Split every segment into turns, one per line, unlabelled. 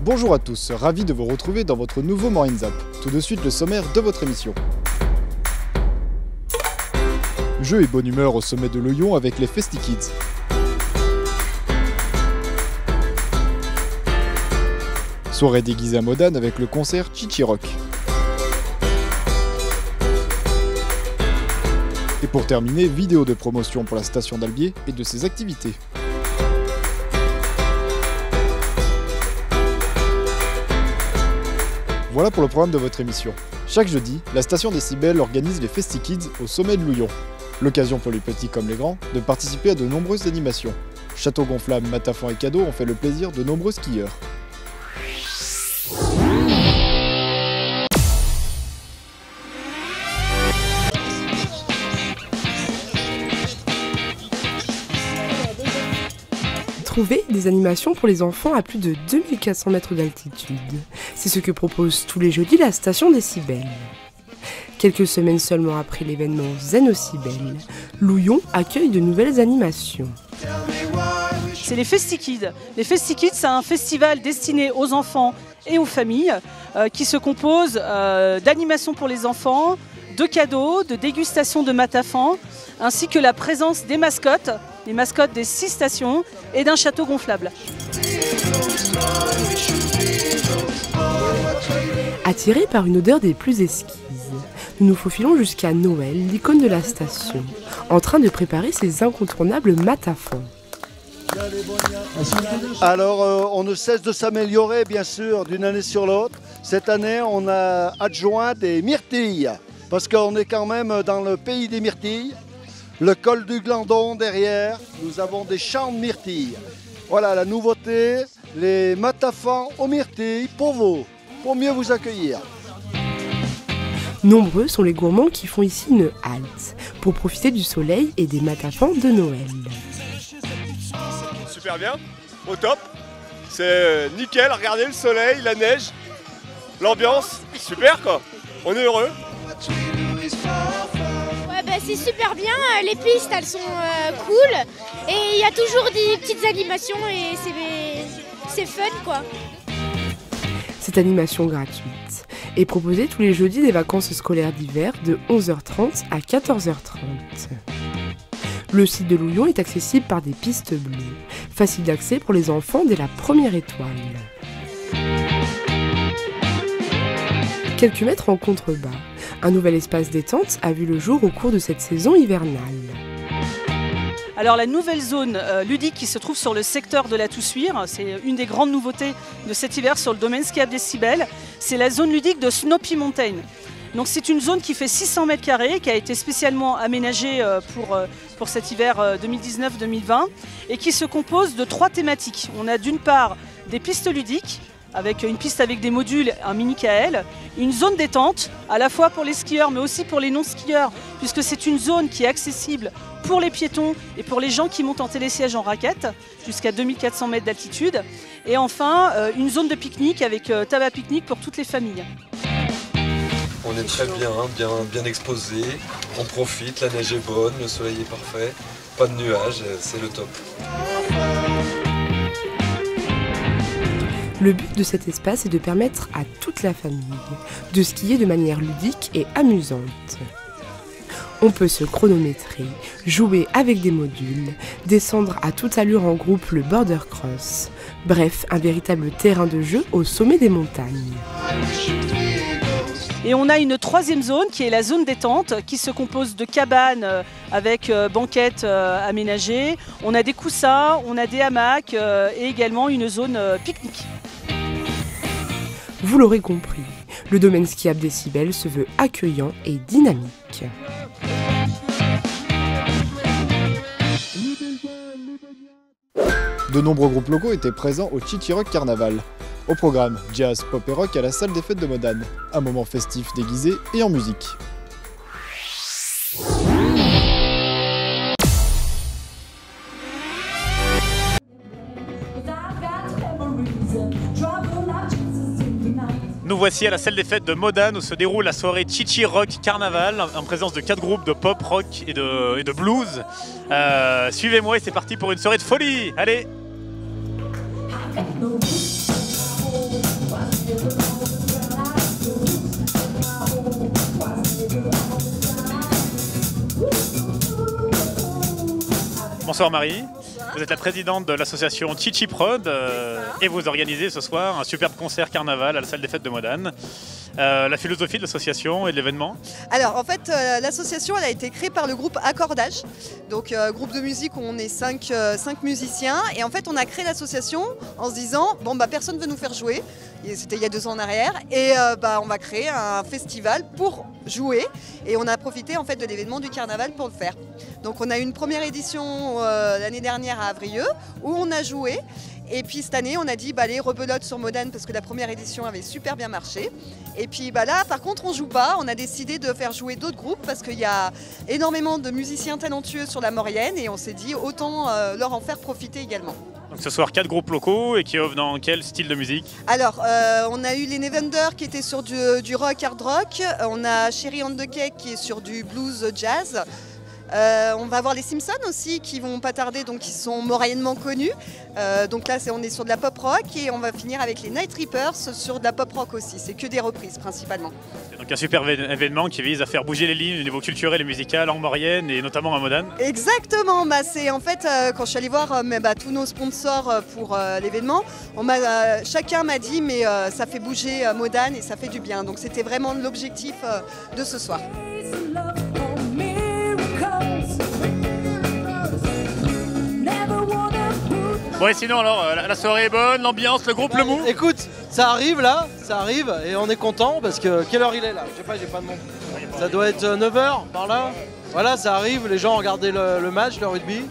Bonjour à tous, ravi de vous retrouver dans votre nouveau Morning Zap. Tout de suite le sommaire de votre émission. Jeu et bonne humeur au sommet de l'Oyon avec les Festi-Kids. Soirée déguisée à Modane avec le concert Chichi Rock. Et pour terminer, vidéo de promotion pour la station d'Albier et de ses activités. Voilà pour le programme de votre émission. Chaque jeudi, la station Décibel organise les Festi-Kids au sommet de l'Oyon. L'occasion pour les petits comme les grands de participer à de nombreuses animations. Château gonflable, matafan et cadeaux ont fait le plaisir de nombreux skieurs.
Trouver des animations pour les enfants à plus de 2400 mètres d'altitude. C'est ce que propose tous les jeudis la station Décibel. Quelques semaines seulement après l'événement Zen au Cibel, l'Oyon accueille de nouvelles animations.
C'est les Festi-Kids. Les Festi-Kids, c'est un festival destiné aux enfants et aux familles qui se compose d'animations pour les enfants, de cadeaux, de dégustation de matafan, ainsi que la présence des mascottes, les mascottes des 6 stations et d'un château gonflable.
Attirés par une odeur des plus exquises, nous nous faufilons jusqu'à Noël, l'icône de la station, en train de préparer ses incontournables matafans.
Alors, on ne cesse de s'améliorer, bien sûr, d'une année sur l'autre. Cette année, on a adjoint des myrtilles, parce qu'on est quand même dans le pays des myrtilles. Le col du Glandon derrière, nous avons des champs de myrtilles. Voilà la nouveauté, les matafans aux myrtilles pour vous, pour mieux vous accueillir.
Nombreux sont les gourmands qui font ici une halte pour profiter du soleil et des matafans de Noël.
Super bien, au top, c'est nickel, regardez le soleil, la neige, l'ambiance, super quoi, on est heureux.
Ouais, bah, c'est super bien, les pistes elles sont cool et il y a toujours des petites animations et c'est fun quoi.
Cette animation gratuite est proposée tous les jeudis des vacances scolaires d'hiver de 11h30 à 14h30. Le site de l'Oyon est accessible par des pistes bleues, facile d'accès pour les enfants dès la première étoile. Quelques mètres en contrebas, un nouvel espace détente a vu le jour au cours de cette saison hivernale.
Alors la nouvelle zone ludique qui se trouve sur le secteur de la Toussuire, c'est une des grandes nouveautés de cet hiver sur le domaine skiable Décibel, c'est la zone ludique de Snowy Mountain. Donc c'est une zone qui fait 600 mètres carrés, qui a été spécialement aménagée pour cet hiver 2019-2020 et qui se compose de 3 thématiques. On a d'une part des pistes ludiques, avec une piste avec des modules, un mini KL, une zone détente, à la fois pour les skieurs mais aussi pour les non-skieurs, puisque c'est une zone qui est accessible pour les piétons et pour les gens qui montent en télésiège en raquette, jusqu'à 2400 mètres d'altitude. Et enfin, une zone de pique-nique avec tabac pique-nique pour toutes les familles.
On est très bien exposé, on profite, la neige est bonne, le soleil est parfait, pas de nuages, c'est le top.
Le but de cet espace est de permettre à toute la famille de skier de manière ludique et amusante. On peut se chronométrer, jouer avec des modules, descendre à toute allure en groupe le border cross. Bref, un véritable terrain de jeu au sommet des montagnes.
Et on a une 3e zone qui est la zone détente qui se compose de cabanes avec banquettes aménagées. On a des coussins, on a des hamacs et également une zone pique-nique.
Vous l'aurez compris, le domaine skiable Décibel se veut accueillant et dynamique.
De nombreux groupes locaux étaient présents au Chichi Rock Carnaval. Au programme, jazz, pop et rock à la salle des fêtes de Modane. Un moment festif déguisé et en musique.
Nous voici à la salle des fêtes de Modane où se déroule la soirée Chichi Rock Carnaval en présence de 4 groupes de pop, rock et de blues. Suivez-moi et c'est parti pour une soirée de folie. Allez! Bonsoir Marie, vous êtes la présidente de l'association Chichi Prod et vous organisez ce soir un superbe concert carnaval à la salle des fêtes de Modane. La philosophie de l'association et de l'événement?
Alors en fait l'association elle a été créée par le groupe Accordage, donc groupe de musique où on est 5 musiciens et en fait on a créé l'association en se disant bon bah personne ne veut nous faire jouer, c'était il y a 2 ans en arrière et on va créer un festival pour jouer et on a profité en fait de l'événement du carnaval pour le faire. Donc on a eu une première édition l'année dernière à Avrieux où on a joué. Et puis cette année, on a dit allez, rebelote sur Modane parce que la première édition avait super bien marché. Et puis là, par contre, on joue pas. On a décidé de faire jouer d'autres groupes parce qu'il y a énormément de musiciens talentueux sur la Maurienne et on s'est dit autant leur en faire profiter également.
Donc ce soir 4 groupes locaux et qui offrent dans quel style de musique?
Alors, on a eu les Nevender qui étaient sur du rock, hard rock. On a Cherry on the Cake qui est sur du blues jazz. On va avoir les Simpsons aussi qui vont pas tarder, donc qui sont moyennement connus. Donc là on est sur de la pop rock et on va finir avec les Night Reapers sur de la pop rock aussi. C'est que des reprises principalement.
C'est donc un super événement qui vise à faire bouger les lignes au niveau culturel et musical en Maurienne et notamment à Modane.
Exactement, c'est en fait quand je suis allée voir tous nos sponsors pour l'événement, chacun m'a dit mais ça fait bouger Modane et ça fait du bien. Donc c'était vraiment l'objectif de ce soir.
Bon et sinon alors, la soirée est bonne, l'ambiance, le groupe Le Mou?
Écoute, ça arrive là, ça arrive et on est content parce que quelle heure il est là? Je sais pas, j'ai pas de montre. Ça doit être 9h par là. Voilà, ça arrive, les gens ont regardé le match, le rugby.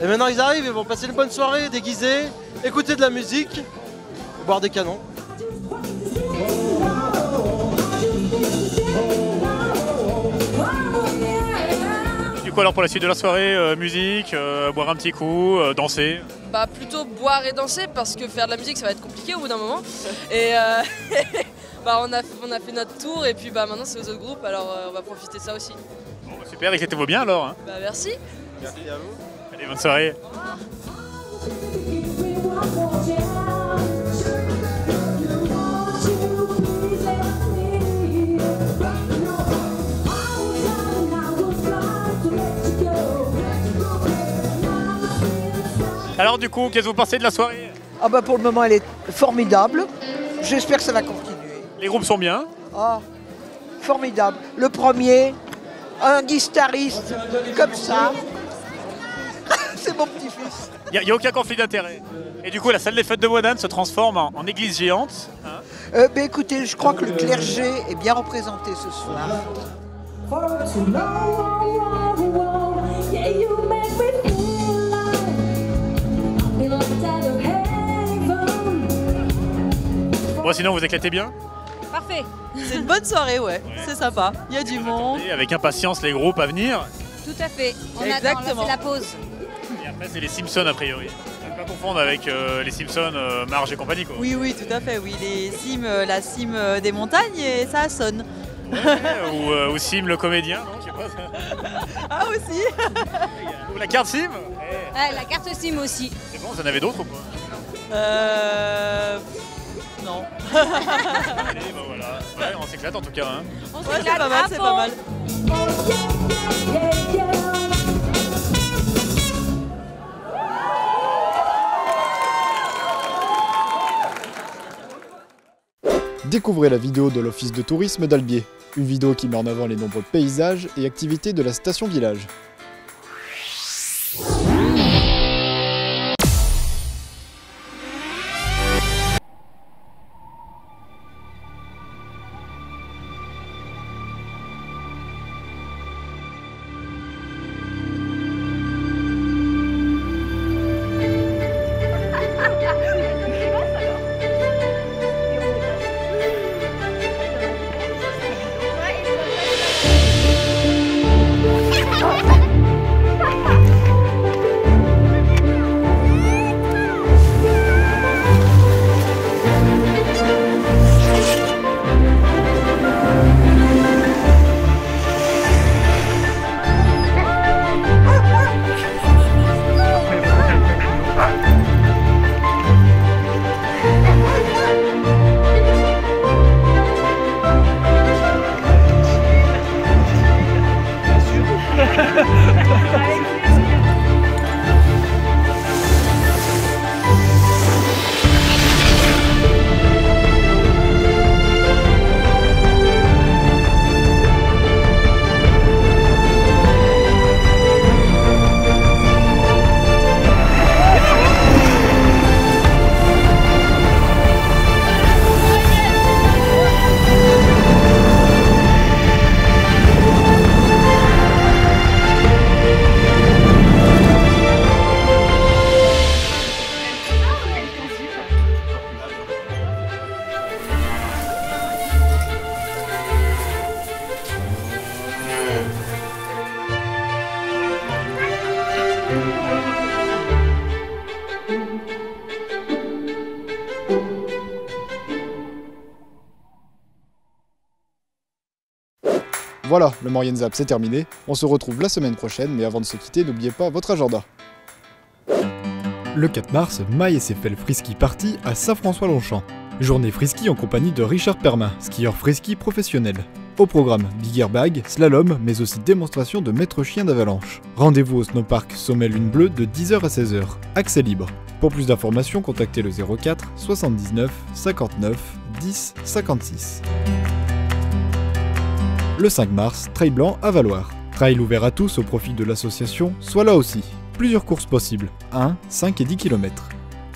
Et maintenant ils arrivent, ils vont passer une bonne soirée, déguisés, écouter de la musique, boire des canons.
Du coup alors pour la suite de la soirée, musique, boire un petit coup, danser?
Plutôt boire et danser parce que faire de la musique ça va être compliqué au bout d'un moment. Et on a fait notre tour et puis maintenant c'est aux autres groupes, alors on va profiter de ça aussi.
Bon, super, éclatez-vous bien alors hein.
Merci.
Merci à vous.
Allez, bonne soirée. Alors du coup, qu'est-ce que vous pensez de la soirée?
Pour le moment elle est formidable, j'espère que ça va continuer.
Les groupes sont bien?
Formidable. Le premier, un guitariste comme ça, c'est mon petit-fils.
Il n'y a aucun conflit d'intérêt. Et du coup, la salle des fêtes de Modane se transforme en église géante.
Écoutez, je crois que le clergé est bien représenté ce soir.
Bon, sinon, vous éclatez bien?
Parfait.
C'est une bonne soirée, ouais. C'est sympa. Il y a du monde.
Et avec impatience les groupes à venir.
Tout à fait. On
Exactement.
attend, on a fait la pause.
Et après, c'est les Simpsons a priori. Ne pas confondre avec les Simpsons, Marge et compagnie, quoi.
Oui, tout à fait. Oui, les Sims, la Sim des montagnes et ça sonne.
Ouais, ou Sim le comédien, non? Je sais pas.
Ah, aussi.
Ou la carte Sim.
La carte Sim aussi.
C'est bon, vous en avez d'autres ou pas?
Non.
Allez, voilà. Ouais, on s'éclate en tout cas. Hein.
C'est pas mal, c'est pas mal.
Découvrez la vidéo de l'Office de tourisme d'Albier, une vidéo qui met en avant les nombreux paysages et activités de la station village.
Oh,
Voilà, le Maurienne Zap c'est terminé. On se retrouve la semaine prochaine, mais avant de se quitter, n'oubliez pas votre agenda. Le 4 mars, Maï et ses Fell Frisky Party à Saint-François-Longchamp. Journée frisky en compagnie de Richard Permin, skieur frisky professionnel. Au programme, big airbag, slalom, mais aussi démonstration de maître chien d'avalanche. Rendez-vous au snowpark Sommet Lune Bleue de 10h à 16h. Accès libre. Pour plus d'informations, contactez le 04 79 59 10 56. Le 5 mars, Trail Blanc à Valloire. Trail ouvert à tous au profit de l'association Sois là aussi. Plusieurs courses possibles, 1, 5 et 10 km.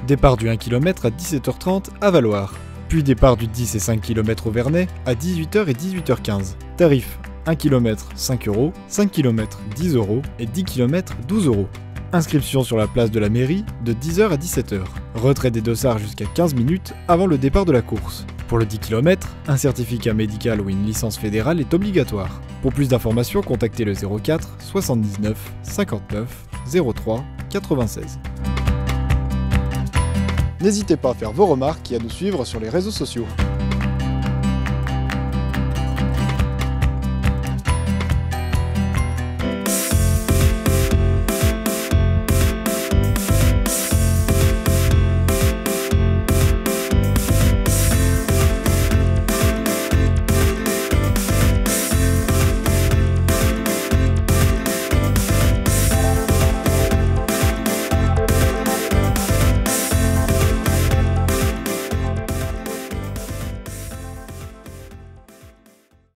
Départ du 1 km à 17h30 à Valloire. Puis départ du 10 et 5 km au Vernet à 18h et 18h15. Tarif 1 km 5 €, 5 km 10 € et 10 km 12 €. Inscription sur la place de la mairie de 10h à 17h. Retrait des dossards jusqu'à 15 minutes avant le départ de la course. Pour le 10 km, un certificat médical ou une licence fédérale est obligatoire. Pour plus d'informations, contactez le 04 79 59 03 96. N'hésitez pas à faire vos remarques et à nous suivre sur les réseaux sociaux.